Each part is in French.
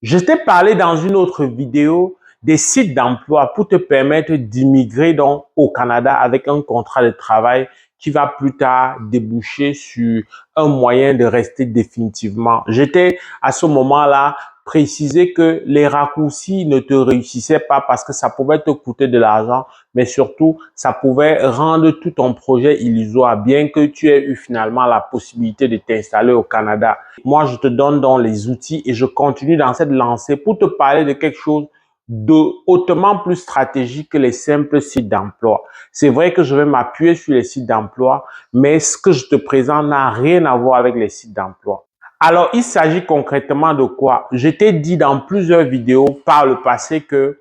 Je t'ai parlé dans une autre vidéo des sites d'emploi pour te permettre d'immigrer donc au Canada avec un contrat de travail qui va plus tard déboucher sur un moyen de rester définitivement. J'étais à ce moment-là précisé que les raccourcis ne te réussissaient pas parce que ça pouvait te coûter de l'argent, mais surtout, ça pouvait rendre tout ton projet illusoire, bien que tu aies eu finalement la possibilité de t'installer au Canada. Moi, je te donne donc les outils et je continue dans cette lancée pour te parler de quelque chose de hautement plus stratégique que les simples sites d'emploi. C'est vrai que je vais m'appuyer sur les sites d'emploi, mais ce que je te présente n'a rien à voir avec les sites d'emploi. Alors, il s'agit concrètement de quoi? Je t'ai dit dans plusieurs vidéos par le passé que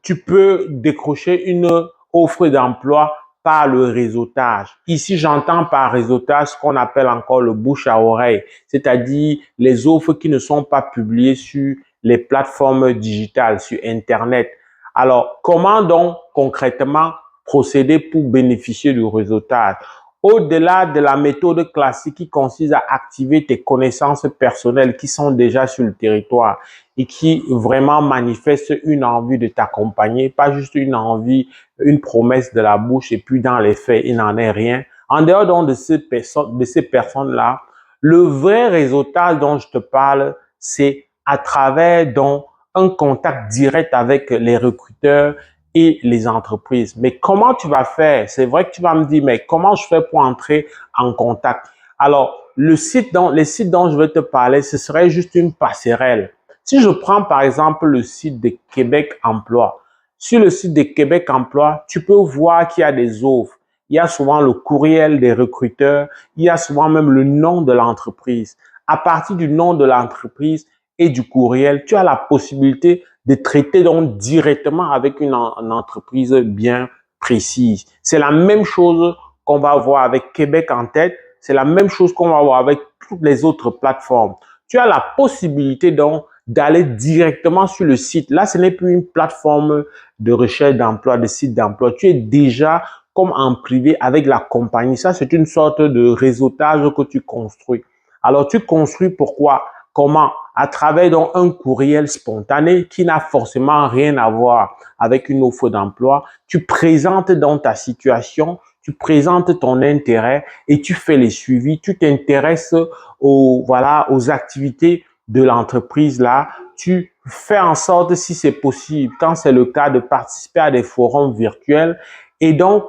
tu peux décrocher une offre d'emploi par le réseautage. Ici, j'entends par réseautage ce qu'on appelle encore le bouche à oreille, c'est-à-dire les offres qui ne sont pas publiées sur les plateformes digitales, sur Internet. Alors, comment donc concrètement procéder pour bénéficier du réseautage? Au-delà de la méthode classique qui consiste à activer tes connaissances personnelles qui sont déjà sur le territoire et qui vraiment manifestent une envie de t'accompagner, pas juste une envie, une promesse de la bouche et puis dans les faits, il n'en est rien. En dehors donc de ces personnes-là, le vrai réseautage dont je te parle, c'est à travers donc un contact direct avec les recruteurs et les entreprises. Mais comment tu vas faire? C'est vrai que tu vas me dire, mais comment je fais pour entrer en contact? Alors, les sites dont je vais te parler, ce serait juste une passerelle. Si je prends par exemple le site de Québec Emploi, sur le site de Québec Emploi, tu peux voir qu'il y a des offres. Il y a souvent le courriel des recruteurs, il y a souvent même le nom de l'entreprise. À partir du nom de l'entreprise et du courriel, tu as la possibilité de traiter donc directement avec une entreprise bien précise. C'est la même chose qu'on va voir avec Québec en tête, c'est la même chose qu'on va voir avec toutes les autres plateformes. Tu as la possibilité donc d'aller directement sur le site. Là, ce n'est plus une plateforme de recherche d'emploi, de site d'emploi. Tu es déjà comme en privé avec la compagnie. Ça, c'est une sorte de réseautage que tu construis. Alors, tu construis pourquoi? Comment? À travers donc un courriel spontané qui n'a forcément rien à voir avec une offre d'emploi. Tu présentes donc ta situation, tu présentes ton intérêt et tu fais les suivis. Tu t'intéresses aux activités de l'entreprise là. Tu fais en sorte, si c'est possible, quand c'est le cas, de participer à des forums virtuels. Et donc,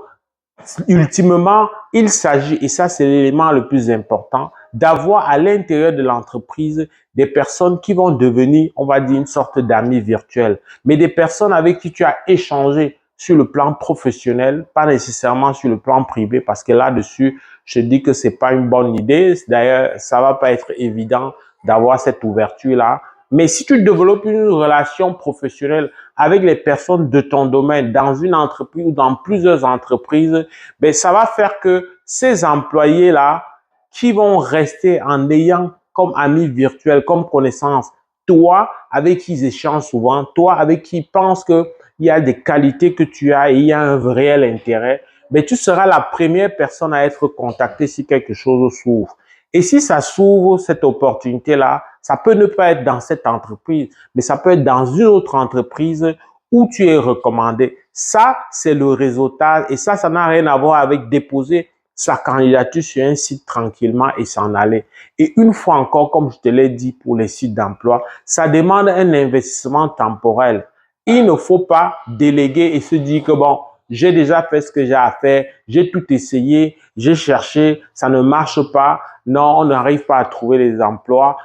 ultimement, il s'agit, et ça c'est l'élément le plus important, d'avoir à l'intérieur de l'entreprise des personnes qui vont devenir, on va dire, une sorte d'amis virtuels, mais des personnes avec qui tu as échangé sur le plan professionnel, pas nécessairement sur le plan privé, parce que là-dessus, je dis que c'est pas une bonne idée. D'ailleurs, ça va pas être évident d'avoir cette ouverture-là. Mais si tu développes une relation professionnelle avec les personnes de ton domaine dans une entreprise ou dans plusieurs entreprises, ben ça va faire que ces employés-là qui vont rester en ayant comme amis virtuels, comme connaissances, toi avec qui ils échangent souvent, toi avec qui ils pensent qu'il y a des qualités que tu as et il y a un réel intérêt, mais tu seras la première personne à être contactée si quelque chose s'ouvre. Et si ça s'ouvre, cette opportunité-là, ça peut ne pas être dans cette entreprise, mais ça peut être dans une autre entreprise où tu es recommandé. Ça, c'est le réseautage et ça n'a rien à voir avec déposer sa candidature sur un site tranquillement et s'en aller. Et une fois encore, comme je te l'ai dit pour les sites d'emploi, ça demande un investissement temporel. Il ne faut pas déléguer et se dire que bon, j'ai déjà fait ce que j'ai à faire, j'ai tout essayé, j'ai cherché, ça ne marche pas. Non, on n'arrive pas à trouver les emplois.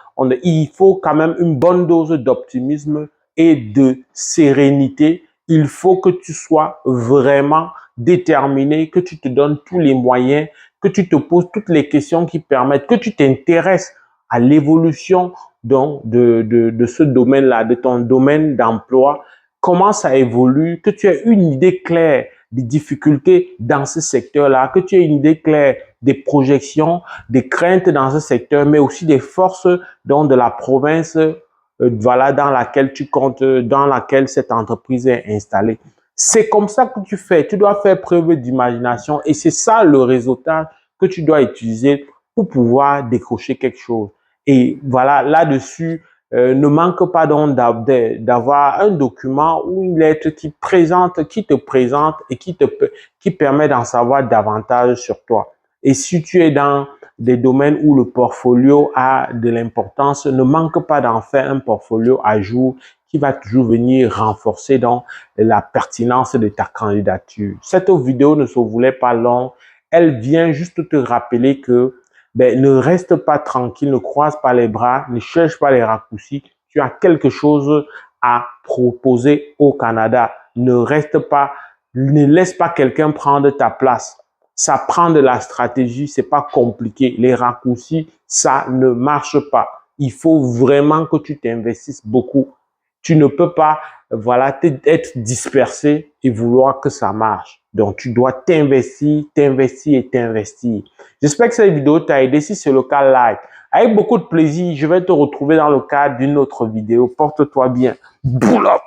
Il faut quand même une bonne dose d'optimisme et de sérénité. Il faut que tu sois vraiment déterminé, que tu te donnes tous les moyens, que tu te poses toutes les questions qui permettent, que tu t'intéresses à l'évolution de ce domaine-là, de ton domaine d'emploi, comment ça évolue, que tu aies une idée claire des difficultés dans ce secteur-là, que tu aies une idée claire des projections, des craintes dans ce secteur, mais aussi des forces de la province voilà, dans laquelle tu comptes, dans laquelle cette entreprise est installée. C'est comme ça que tu fais. Tu dois faire preuve d'imagination et c'est ça le réseautage que tu dois utiliser pour pouvoir décrocher quelque chose. Et voilà, là-dessus, ne manque pas donc d'avoir un document ou une lettre qui te présente et qui permet d'en savoir davantage sur toi. Et si tu es dans des domaines où le portfolio a de l'importance, ne manque pas d'en faire un portfolio à jour qui va toujours venir renforcer donc la pertinence de ta candidature. Cette vidéo ne se voulait pas longue. Elle vient juste te rappeler que ne reste pas tranquille, ne croise pas les bras, ne cherche pas les raccourcis. Tu as quelque chose à proposer au Canada. Ne laisse pas quelqu'un prendre ta place. Ça prend de la stratégie, c'est pas compliqué. Les raccourcis, ça ne marche pas. Il faut vraiment que tu t'investisses beaucoup. Tu ne peux pas, voilà, être dispersé et vouloir que ça marche. Donc, tu dois t'investir, t'investir et t'investir. J'espère que cette vidéo t'a aidé. Si c'est le cas, like. Avec beaucoup de plaisir, je vais te retrouver dans le cadre d'une autre vidéo. Porte-toi bien. Pull up.